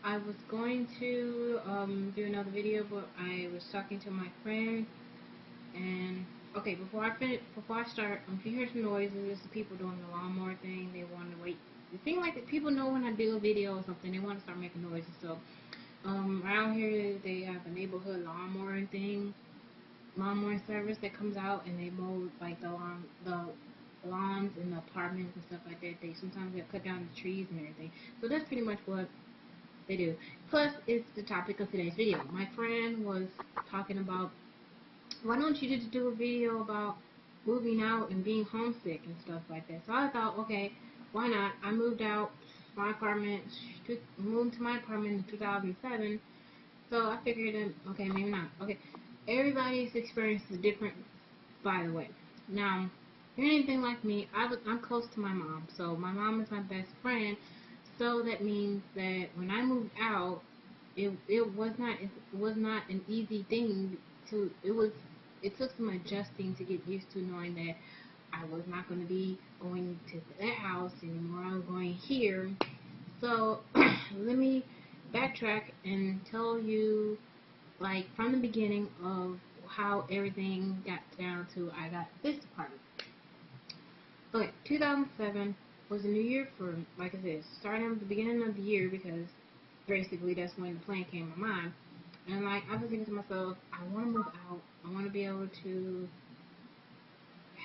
I was going to do another video, but I was talking to my friend, and okay, before I start, if you hear some noises, people doing the lawnmower thing, they want to wait. The thing like that, people know when I do a video or something, they want to start making noises. So around here they have a neighborhood lawnmower thing, lawnmower service that comes out and they mow like the lawns in the apartments and stuff like that. They sometimes they cut down the trees and everything. So that's pretty much what they do. Plus, it's the topic of today's video. My friend was talking about, why don't you just do a video about moving out and being homesick and stuff like that. So I thought, okay, why not? I moved out my apartment, moved to my apartment in 2007. So I figured, okay, maybe not. Okay, everybody's experience is different, by the way. Now, if you're anything like me, I'm close to my mom. So my mom is my best friend. So that means that when I moved out, it was not an easy thing to it took some adjusting to get used to knowing that I was not going to be going to that house anymore. I was going here. So let me backtrack and tell you, like, from the beginning of how everything got down to I got this apartment. Okay, 2007 was a new year for, like I said, starting at the beginning of the year, because basically that's when the plan came to mind. And like I was thinking to myself, I want to move out. I want to be able to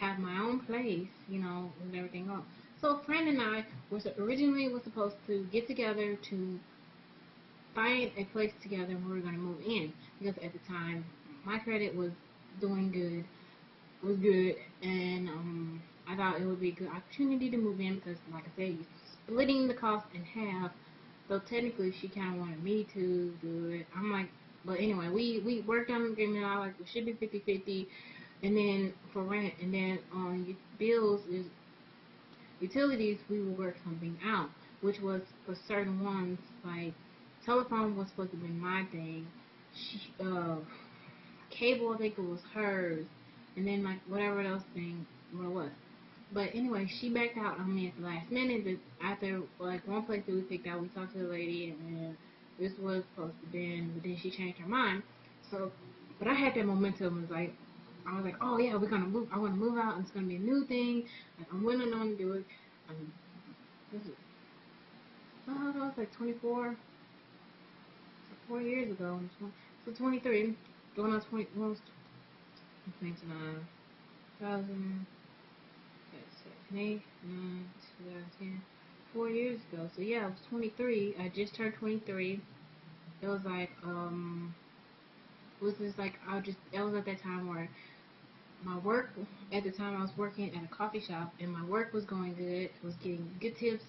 have my own place, and everything else. So a friend and I originally was supposed to get together to find a place together where we were going to move in, because at the time my credit was good, and I thought it would be a good opportunity to move in because, like I said, splitting the cost in half. So technically, she kind of wanted me to do it. I'm like, but anyway, we worked on the agreement. I like it should be 50-50, and then for rent, and then on bills is utilities, we will work something out, which was for certain ones, like telephone was supposed to be my thing. Cable, I think it was hers, and then like whatever else thing what it was. But anyway, she backed out on me at the last minute. But after like one place that we picked out, we talked to the lady, and then this was supposed to be, but then she changed her mind. So, but I had that momentum. Was like, I was like, oh yeah, we're gonna move. I want to move out, and it's gonna be a new thing. Like I'm willing on to do it. This is, I was like 24, 4 years ago. So 23. When I was 20, when I was 29, 2000. 2010, 4 years ago. So yeah, I was 23. I just turned 23. It was like, it was just like, it was at that time where my work, at the time I was working at a coffee shop, and my work was going good. I was getting good tips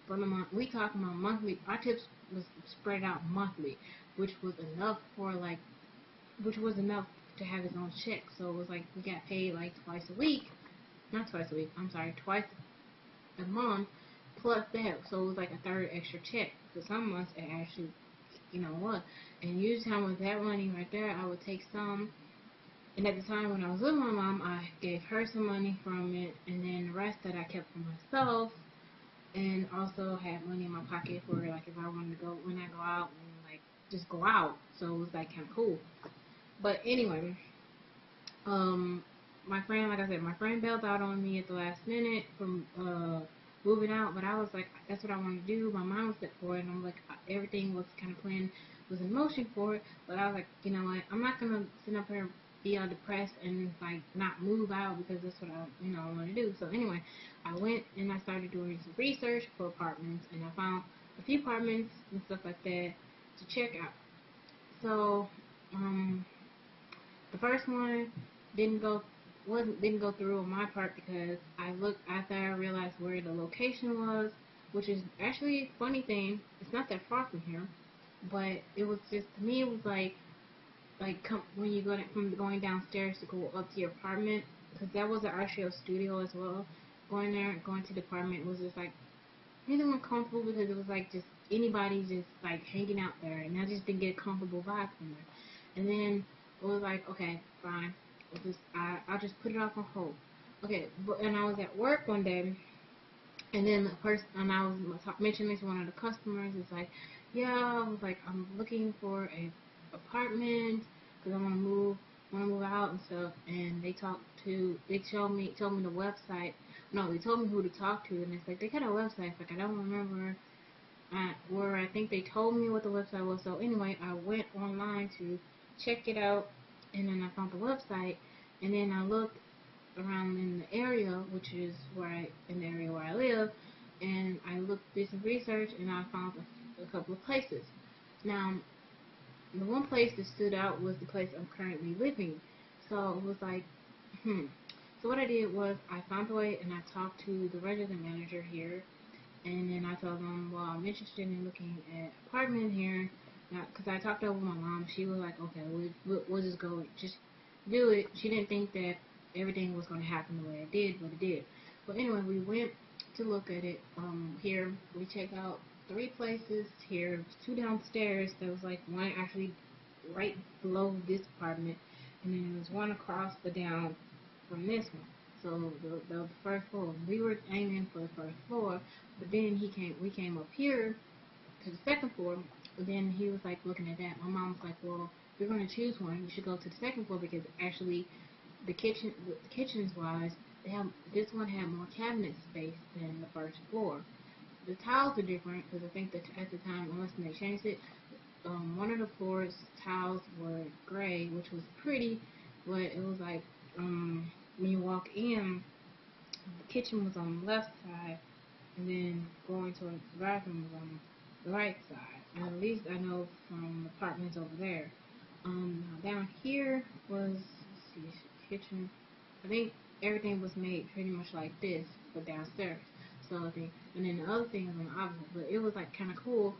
for the month. We talking about monthly. Our tips was spread out monthly, which was enough for like, which was enough to have his own check. So it was like we got paid like twice a week. Not twice a week. I'm sorry, twice a month plus that. So it was like a third extra check. For some months it actually, what. And usually with that money right there, I would take some. And at the time when I was with my mom, I gave her some money from it, and then the rest that I kept for myself, and also had money in my pocket for like if I wanted to go when I go out and like just go out. So it was like kind of cool. But anyway, um, my friend, like I said, my friend bailed out on me at the last minute from moving out, but I was like, that's what I want to do. My mind was set for it, and I'm like, everything was kind of planned, was in motion for it. But I was like, you know what, I'm not gonna sit up here and be all depressed and like not move out because that's what I want to do. So anyway, I went and I started doing some research for apartments, and I found a few apartments and stuff like that to check out. So the first one didn't go didn't go through on my part because I looked after I realized where the location was, which is actually a funny thing. It's not that far from here, but it was just to me it was when you from going downstairs to go up to your apartment, because that was an RCO studio as well. Going to the apartment was just like really uncomfortable because it was like just anybody just like hanging out there, and I just didn't get a comfortable vibe from there. And then it was like, okay, fine, I'll just put it off on hold. Okay, and I was at work one day, And then the person, and I was mentioning this to one of the customers. It's like, yeah, I was like, I'm looking for a apartment because I want to move out and stuff. And they told me the website. No, they told me who to talk to, and it's like they got a website. Like I don't remember where I think they told me what the website was. So anyway, I went online to check it out, and then I found the website, and then I looked around in the area, which is in the area where I live, and I did some research, and I found a couple of places. Now, the one place that stood out was the place I'm currently living. So it was like, hmm. So what I did was I found a way, and I talked to the resident manager here, and then I told them, well, I'm interested in looking at apartment here. Because I talked over my mom, she was like, okay, we'll just go, just do it. She didn't think that everything was going to happen the way it did, but it did. But anyway, we went to look at it. Here we checked out 3 places. Here, 2 downstairs. There was like one actually right below this apartment, and then there was one across the down from this one. So the first floor. We were aiming for the first floor, but then we came up here to the second floor. But then he was like looking at that. My mom was like, well, if you're going to choose one, you should go to the second floor because actually the kitchens wise, this one had more cabinet space than the first floor. The tiles are different because I think that at the time, unless they changed it, one of the floors tiles were gray, which was pretty, but it was like when you walk in, the kitchen was on the left side, and then going towards the bathroom was on the right side. And at least I know from the apartments over there. Down here was, let's see, kitchen. I think everything was made pretty much like this, but downstairs. So I think, and then the other thing is on the opposite. But it was like kind of cool,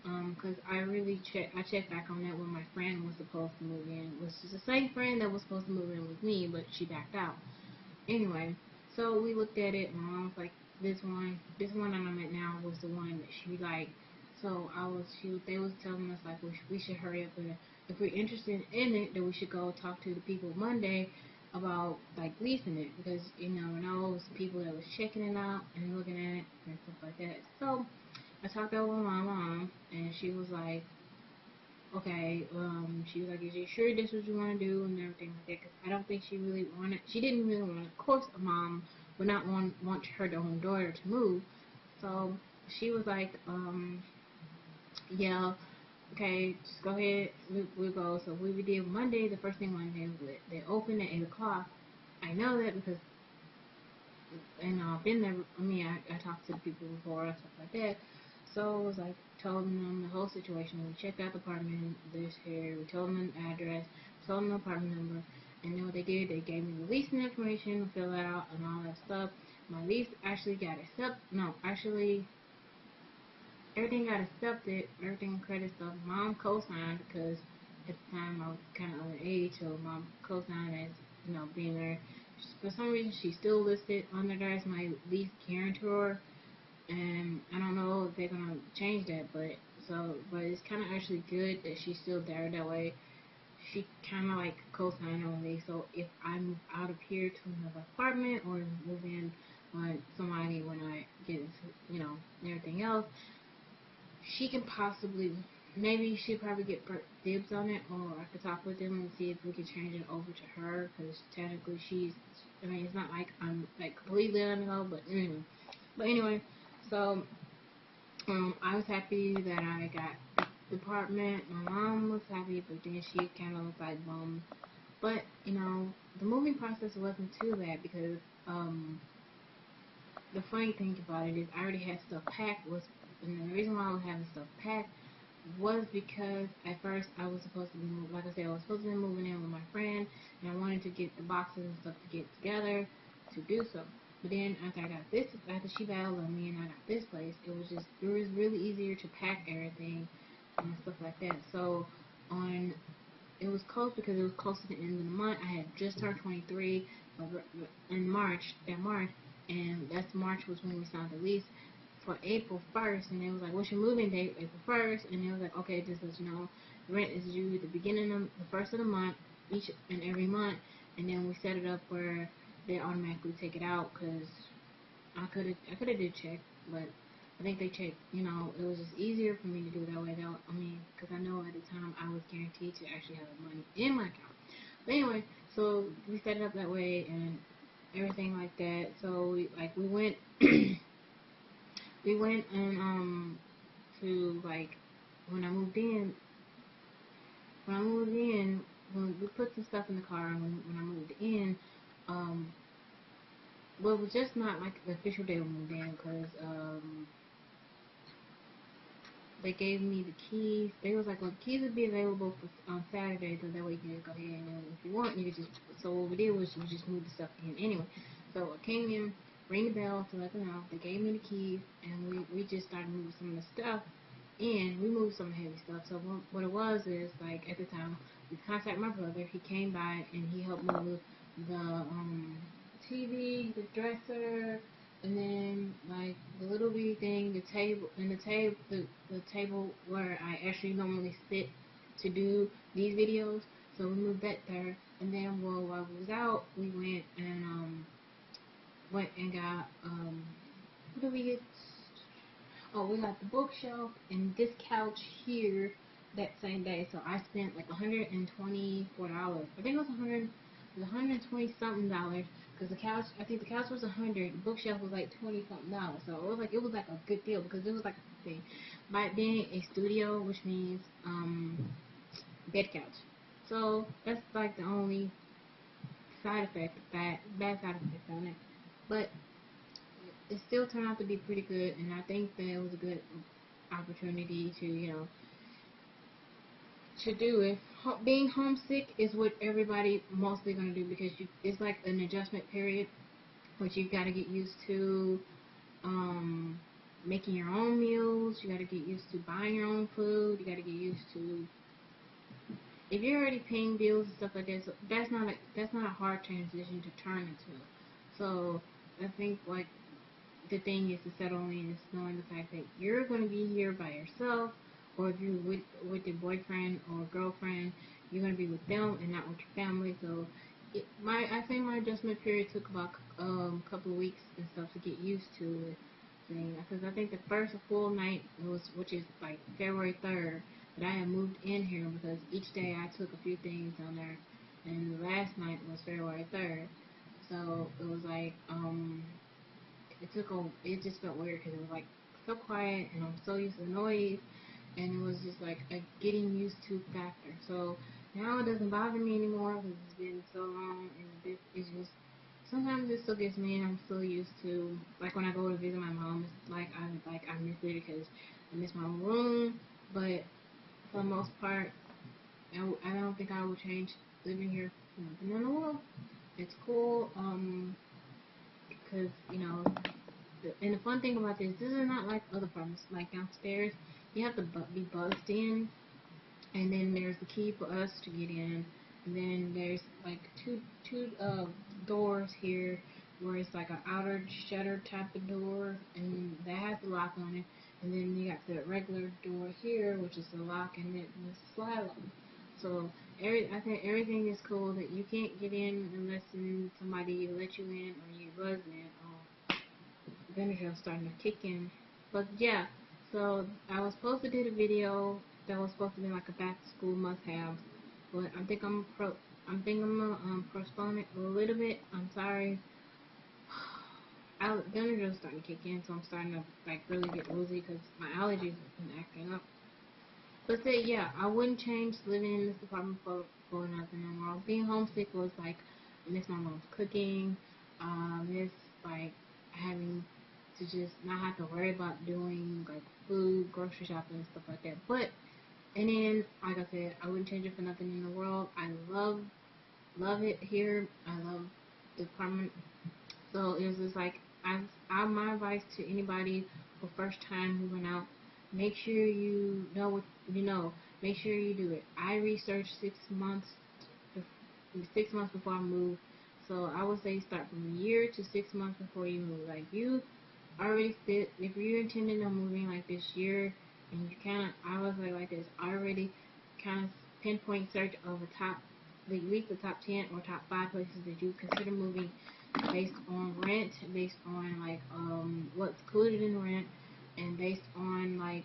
because I checked back on that when my friend was supposed to move in, which is the same friend that was supposed to move in with me, but she backed out. Anyway, so we looked at it, and my mom was like, this one that I'm at now was the one that she liked. So they was telling us like we should hurry up, and if we're interested in it, that we should go talk to the people Monday about like leasing it, because you never know, it was people that was checking it out and looking at it and stuff like that. So I talked over with my mom, and she was like, okay, she was like, is you sure this is what you want to do and everything like that? Because I don't think she didn't really want, of course, a mom would not want her own daughter to move. So she was like, yeah, okay, just go ahead, we'll go. So we did Monday, the first thing Monday, they opened at 8 o'clock. I know that because, and I've been there, I talked to the people before and stuff like that. So it was like, told them the whole situation. We checked out the apartment, this here, we told them the address, told them the apartment number, and then what they did, they gave me the leasing information to fill out and all that stuff. My lease actually got accepted, no, actually, everything got accepted, everything credit stuff. Mom co-signed because at the time I was kind of underage, so mom co-signed as, being there. For some reason, she's still listed under there as my lease guarantor, and I don't know if they're gonna change that, but it's kind of actually good that she's still there. That way, she kind of like co-signed on me. So if I move out of here to another apartment or move in with somebody when I get into, everything else, she can possibly, maybe she'd probably get dibs on it, or I could talk with them and see if we can change it over to her, because technically it's not like I'm like completely unknown, but anyway. But anyway, so I was happy that I got the apartment. My mom was happy, but then she kind of was like bummed. But the moving process wasn't too bad because the funny thing about it is I already had stuff packed. And the reason why I was having stuff packed was because at first I was supposed to be like I said, I was supposed to be moving in with my friend, and I wanted to get the boxes and stuff to get together to do so. But then after she bailed on me and I got this place, it was really easier to pack everything and stuff like that. So on it was close because it was close to the end of the month. I had just turned 23 in March, and that's March was when we signed the lease for April 1st, and it was like, what's your moving date? April 1st, and it was like, okay, just let you know, rent is due the beginning of the first of the month, each and every month, and then we set it up where they automatically take it out, because I could have did check, but I think they checked. You know, it was just easier for me to do it that way. Though I mean, because I know at the time I was guaranteed to actually have the money in my account. But anyway, so we set it up that way and everything like that. So we went we went and to like when I moved in when I moved in when we put some stuff in the car and when I moved in um well, it was just not like the official day we moved in because they gave me the keys. They was like, well, the keys would be available for on Saturday, so that way you can just go ahead and if you want, you could just. So what we did was we just moved the stuff in anyway. So I came in, rang the bell to let them know. They gave me the keys, and we just started moving some of the stuff. And we moved some heavy stuff. So what it was is like at the time we contacted my brother. He came by and he helped move the TV, the dresser, and then like the little bitty thing, the table, and the table where I actually normally sit to do these videos. So we moved that there, and then while we was out, we went and got what did we get? Oh, we got the bookshelf and this couch here that same day. So I spent like $124. I think it was 120 something dollars because the couch. I think the couch was 100. The bookshelf was like 20 something dollars. So it was like a good deal because it was like a thing. By being a studio, which means bed couch. So that's like the only side effect, bad side effect on it. But it still turned out to be pretty good, and I think that it was a good opportunity to, to do it. Being homesick is what everybody mostly gonna do because it's like an adjustment period, which you've got to get used to um, making your own meals. You got to get used to buying your own food. You got to get used to if you're already paying bills and stuff like that. So that's not a hard transition to turn into. So I think like the thing is to settle in is knowing the fact that you're going to be here by yourself, or if you're with your boyfriend or girlfriend, you're going to be with them and not with your family. So, I think my adjustment period took about a couple of weeks and stuff to get used to it. Because I think the first full night was, which is like February 3rd, that I had moved in here because each day I took a few things on there, and the last night was February 3rd. So it was like it just felt weird because it was like so quiet and I'm so used to the noise, and it was just like a getting used to factor. So now it doesn't bother me anymore because it's been so long, and it's just sometimes it still gets me, and I'm still used to like when I go to visit my mom. It's I miss it because I miss my own room, but for the most part, I don't think I would change living here for nothing in the world. It's cool, because and the fun thing about this is not like other apartments. Like downstairs, you have to be buzzed in, and then there's the key for us to get in, and then there's like two doors here where it's like an outer shutter type of door, and that has the lock on it, and then you got the regular door here, which is the lock, and then the slide lock. So I think everything is cool that you can't get in unless somebody let you in or you buzz in. Benadryl starting to kick in. But yeah, so I was supposed to do the video that was supposed to be like a back to school must have, but I'm gonna postpone it a little bit. I'm sorry. Benadryl's starting to kick in, so I'm starting to like really get woozy because my allergies have been acting up. But say yeah, I wouldn't change living in this apartment for nothing in the world. Being homesick was like I miss my mom's cooking. Miss like having to just not have to worry about doing like food, grocery shopping and stuff like that. But and then like I said, I wouldn't change it for nothing in the world. I love it here. I love the apartment. So it was just like my advice to anybody for first time moving out, make sure you know what you know. Make sure you do it. I researched 6 months, 6 months before I moved. So I would say start from a year to 6 months before you move. Like you already sit, if you're intending on moving like this year, and you kind of, I was like this, I already kind of pinpoint search of the top, at least the top 10 or top 5 places that you consider moving based on rent, based on like what's included in rent, and based on like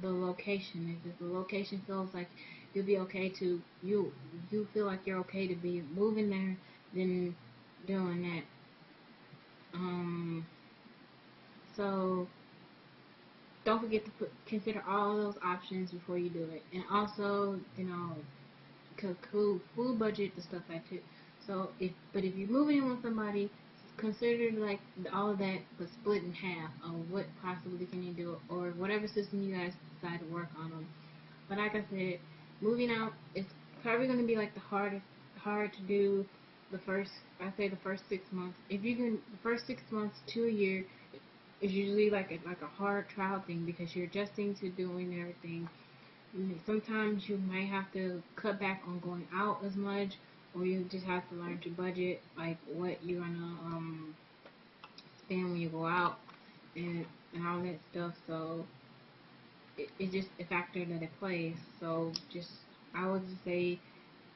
the location. If the location feels like you'll be okay to you feel like you're okay to be moving there, then doing that. So don't forget to consider all those options before you do it, and also food budget and stuff like that. So if you're moving in with somebody, consider like all of that, but split in half of what possibly can you do, or whatever system you guys decide to work on them. But like I said, moving out is probably going to be like the hard to do the first, I say the first 6 months. If you can, the first 6 months to a year is usually like a hard trial thing because you're adjusting to doing everything. Sometimes you might have to cut back on going out as much, or you just have to learn to budget like what you're gonna spend when you go out and all that stuff. So it's just a factor that it plays. So just I would just say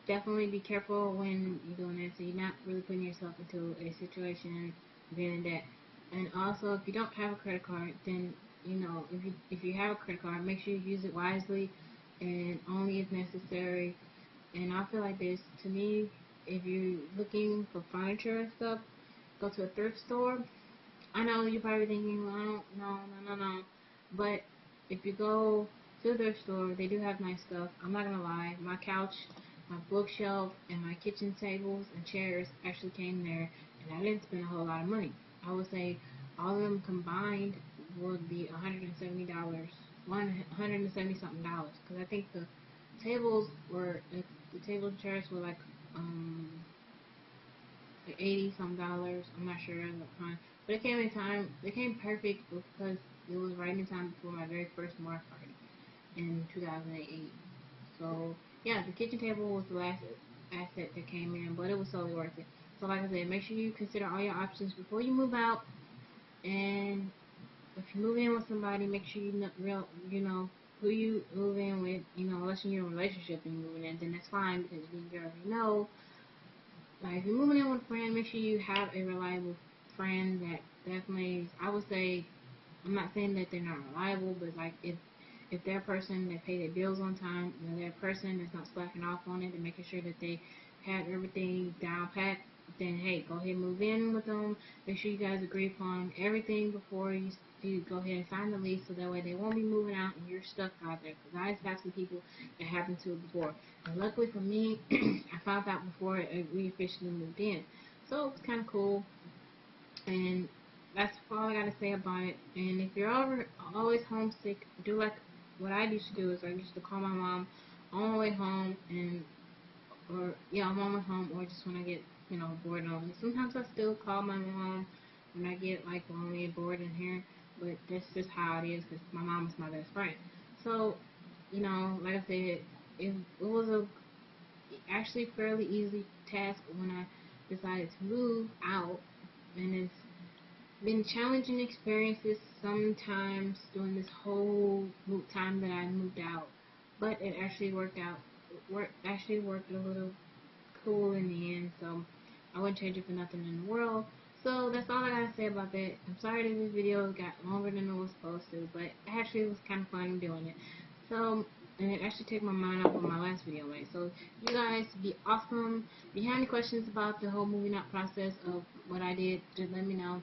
definitely be careful when you're doing that, so you're not really putting yourself into a situation being in debt. And also, if you don't have a credit card, then if you have a credit card, make sure you use it wisely and only if necessary. And I feel like this, to me, if you're looking for furniture and stuff, go to a thrift store. I know you're probably thinking, well, I don't, no. But if you go to a thrift store, they do have nice stuff. I'm not gonna lie, my couch, my bookshelf, and my kitchen tables and chairs actually came there, and I didn't spend a whole lot of money. I would say all of them combined would be $170, $170 something dollars. Because I think the tables were the table and chairs were like 80 some dollars. I'm not sure at the time, but it came in time. It came perfect because it was right in time before my very first Mark party in 2008. So yeah, the kitchen table was the last asset that came in, but it was totally worth it. So like I said, make sure you consider all your options before you move out. And if you move in with somebody, make sure you know who you move in with. Unless you're in a relationship and you're moving in, then that's fine because you already know. Like if you're moving in with a friend, make sure you have a reliable friend that definitely. I would say, I'm not saying that they're not reliable, but like if they're a person that pay their bills on time, they're a person that's not slacking off on it and making sure that they have everything down pat, then hey, go ahead and move in with them. Make sure you guys agree upon everything before you go ahead and sign the lease, so that way they won't be moving out and you're stuck out there. Because I have some people that happened to it before, and luckily for me, I found out before we officially moved in, so it was kind of cool. And that's all I gotta say about it. And if you're always homesick, do like what I used to do is I used to call my mom on my way home, and or yeah, I'm on my way home, or just when I get bored and lonely. Sometimes I still call my mom when I get like lonely and bored in here, but that's just how it is because my mom is my best friend. So like I said, it was a actually fairly easy task when I decided to move out, and it's been challenging experiences sometimes during this whole time that I moved out, but it actually worked out. Actually worked a little cool in the end, so I wouldn't change it for nothing in the world. So that's all I gotta say about that. I'm sorry that this video got longer than it was supposed to, but actually it was kind of fun doing it. So, and it actually took my mind off of my last video, right? So you guys be awesome. If you have any questions about the whole moving out process of what I did, just let me know.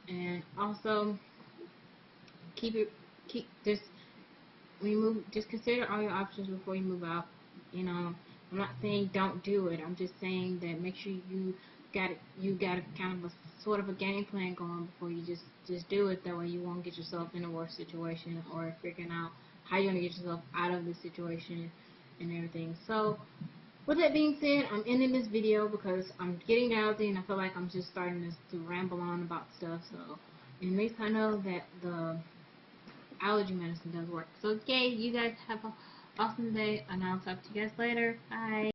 And also keep just when you move, just consider all your options before you move out. I'm not saying don't do it. I'm just saying that make sure you got a kind of a sort of a game plan going before you just do it. That way you won't get yourself in a worse situation or figuring out how you're gonna get yourself out of the situation and everything. So with that being said, I'm ending this video because I'm getting drowsy and I feel like I'm just starting to ramble on about stuff. So at least I know that the allergy medicine does work. So, okay, you guys have an awesome day, and I'll talk to you guys later. Bye.